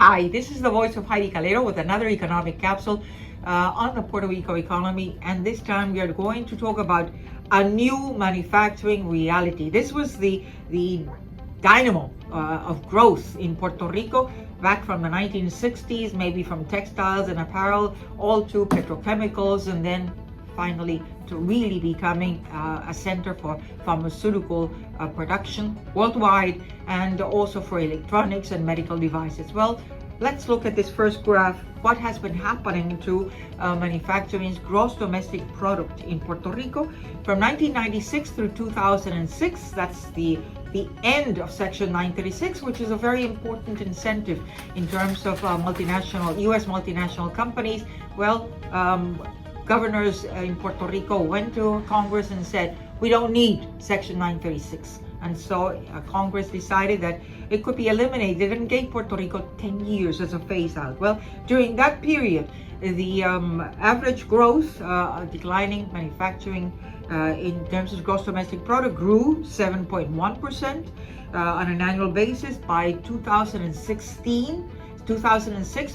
Hi, this is the voice of Heidie Calero with another economic capsule on the Puerto Rico economy, and this time we are going to talk about a new manufacturing reality. This was the dynamo of growth in Puerto Rico back from the 1960s, maybe from textiles and apparel all to petrochemicals, and then finally to really becoming a center for pharmaceutical production worldwide, and also for electronics and medical devices. Well, let's look at this first graph. What has been happening to manufacturing's gross domestic product in Puerto Rico from 1996 through 2006. That's the end of Section 936, which is a very important incentive in terms of U.S. multinational companies. Well, governors in Puerto Rico went to Congress and said, we don't need Section 936. And so Congress decided that it could be eliminated and gave Puerto Rico 10 years as a phase out. Well, during that period, the average growth, declining manufacturing in terms of gross domestic product, grew 7.1% on an annual basis. By 2006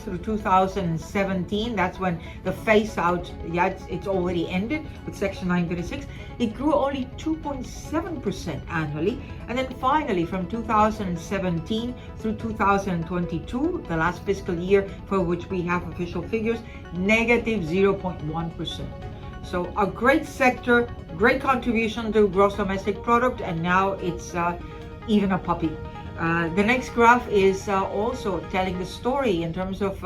through 2017, that's when the phase out, it's already ended with Section 936. It grew only 2.7% annually. And then finally, from 2017 through 2022, the last fiscal year for which we have official figures, negative 0.1%. So a great sector, great contribution to gross domestic product, and now it's even a puppy. The next graph is also telling the story in terms of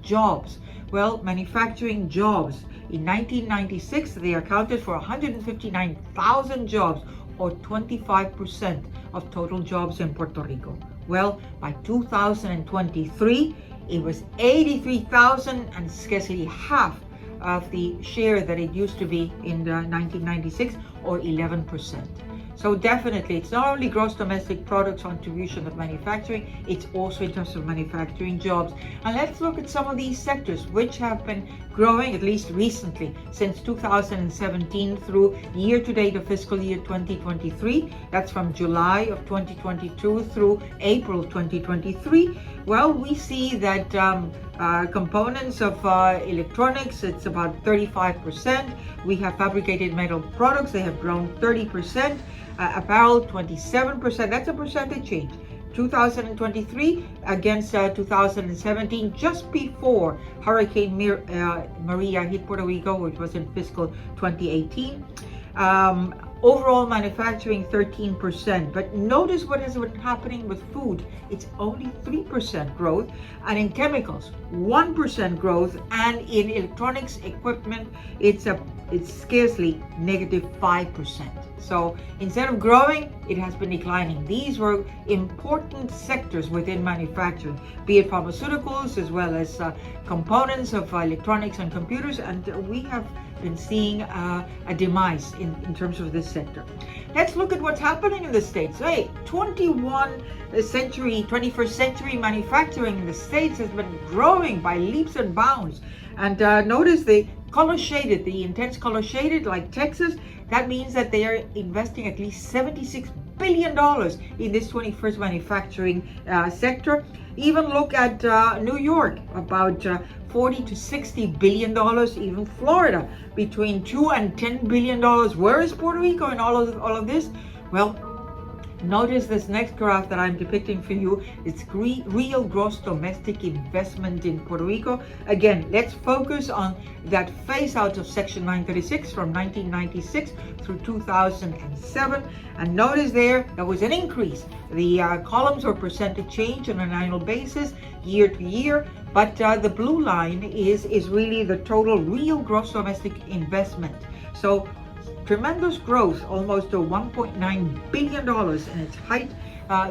jobs. Well, manufacturing jobs. In 1996, they accounted for 159,000 jobs, or 25% of total jobs in Puerto Rico. Well, by 2023, it was 83,000, and scarcely half of the share that it used to be in 1996, or 11%. So definitely, it's not only gross domestic product contribution of manufacturing, it's also in terms of manufacturing jobs. And let's look at some of these sectors which have been growing, at least recently, since 2017 through year to date of fiscal year 2023. That's from July of 2022 through April 2023. Well, we see that components of electronics, it's about 35%. We have fabricated metal products, they have grown 30%. Apparel, 27%. That's a percentage change. 2023 against 2017, just before Hurricane Maria hit Puerto Rico, which was in fiscal 2018. Overall manufacturing 13%, but notice what has been happening with food. It's only 3% growth, and in chemicals 1% growth, and in electronics equipment it's scarcely negative 5%. So instead of growing, it has been declining. These were important sectors within manufacturing, be it pharmaceuticals as well as components of electronics and computers, and we have been seeing a demise in terms of this sector. Let's look at what's happening in the States. Hey, 21st century manufacturing in the States has been growing by leaps and bounds. And notice the color shaded, the intense color shaded, like Texas. That means that they are investing at least $76 billion in this 21st manufacturing sector. Even look at New York, about $40 to $60 billion. Even Florida, between $2 and $10 billion. Where is Puerto Rico in all of this? Well, notice this next graph that I'm depicting for you. It's real gross domestic investment in Puerto Rico. Again, let's focus on that phase out of Section 936 from 1996 through 2007. And notice there was an increase. The columns are percentage change on an annual basis, year to year. But the blue line is really the total real gross domestic investment. So tremendous growth, almost to $1.9 billion in its height,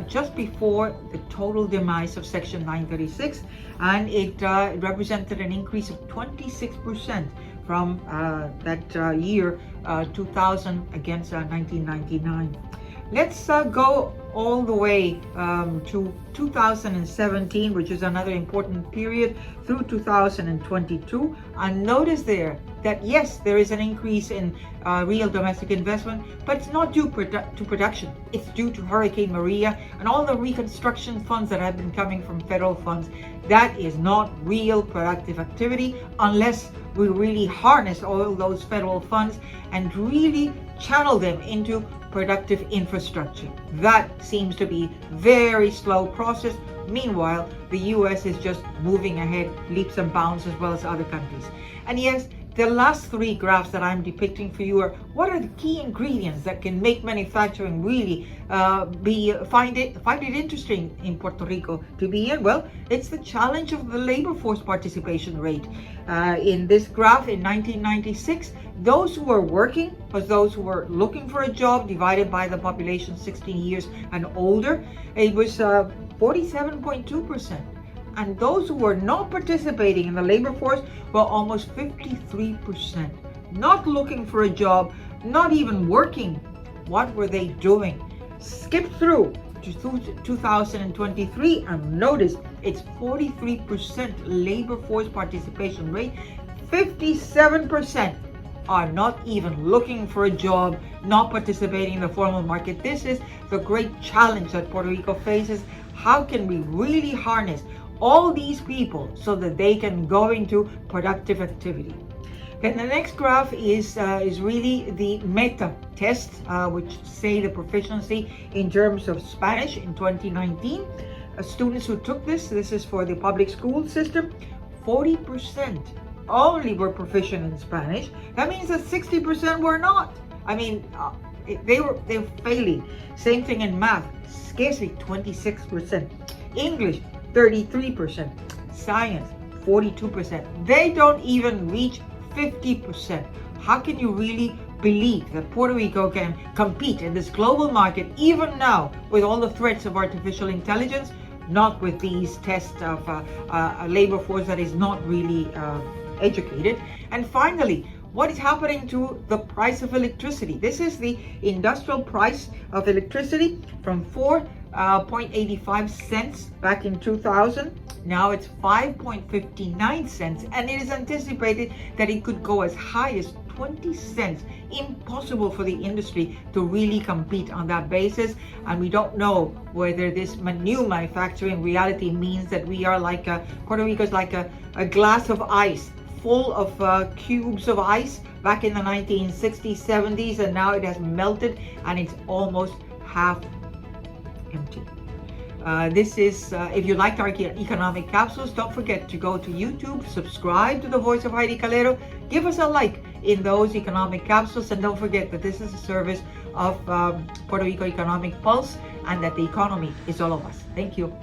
just before the total demise of Section 936, and it represented an increase of 26% from that year 2000 against 1999. Let's go all the way to 2017, which is another important period, through 2022. And notice there that yes, there is an increase in real domestic investment, but it's not due to production. It's due to Hurricane Maria and all the reconstruction funds that have been coming from federal funds. That is not real productive activity unless we really harness all those federal funds and really channel them into productive infrastructure. That seems to be very slow process. Meanwhile, the US is just moving ahead leaps and bounds, as well as other countries. And yes, the last three graphs that I'm depicting for you are what are the key ingredients that can make manufacturing really find it interesting in Puerto Rico to be in. Well, it's the challenge of the labor force participation rate. In this graph in 1996, those who were working was those who were looking for a job divided by the population 16 years and older. It was 47.2%. And those who were not participating in the labor force were almost 53%. Not looking for a job, not even working. What were they doing? Skip through to 2023 and notice it's 43% labor force participation rate. 57% are not even looking for a job, not participating in the formal market. This is the great challenge that Puerto Rico faces. How can we really harness all these people so that they can go into productive activity? Then the next graph is really the meta test, which say the proficiency in terms of Spanish in 2019. Students who took this is for the public school system, 40% only were proficient in Spanish. That means that 60% were not. I mean, they were failing. Same thing in math, scarcely 26%. English, 33%. Science, 42%. They don't even reach 50%. How can you really believe that Puerto Rico can compete in this global market even now with all the threats of artificial intelligence? Not with these tests of a labor force that is not really educated. And finally, what is happening to the price of electricity? This is the industrial price of electricity from 4.85 cents back in 2000. Now it's 5.59 cents, and it is anticipated that it could go as high as 20 cents. Impossible for the industry to really compete on that basis. And we don't know whether this new manufacturing reality means that we are like Puerto Rico is like a glass of ice full of cubes of ice back in the 1960s, 70s, and now it has melted and it's almost half empty. This is, if you liked our economic capsules, don't forget to go to YouTube, subscribe to the Voice of Heidie Calero, give us a like in those economic capsules, and don't forget that this is a service of Puerto Rico Economic Pulse and that the economy is all of us. Thank you.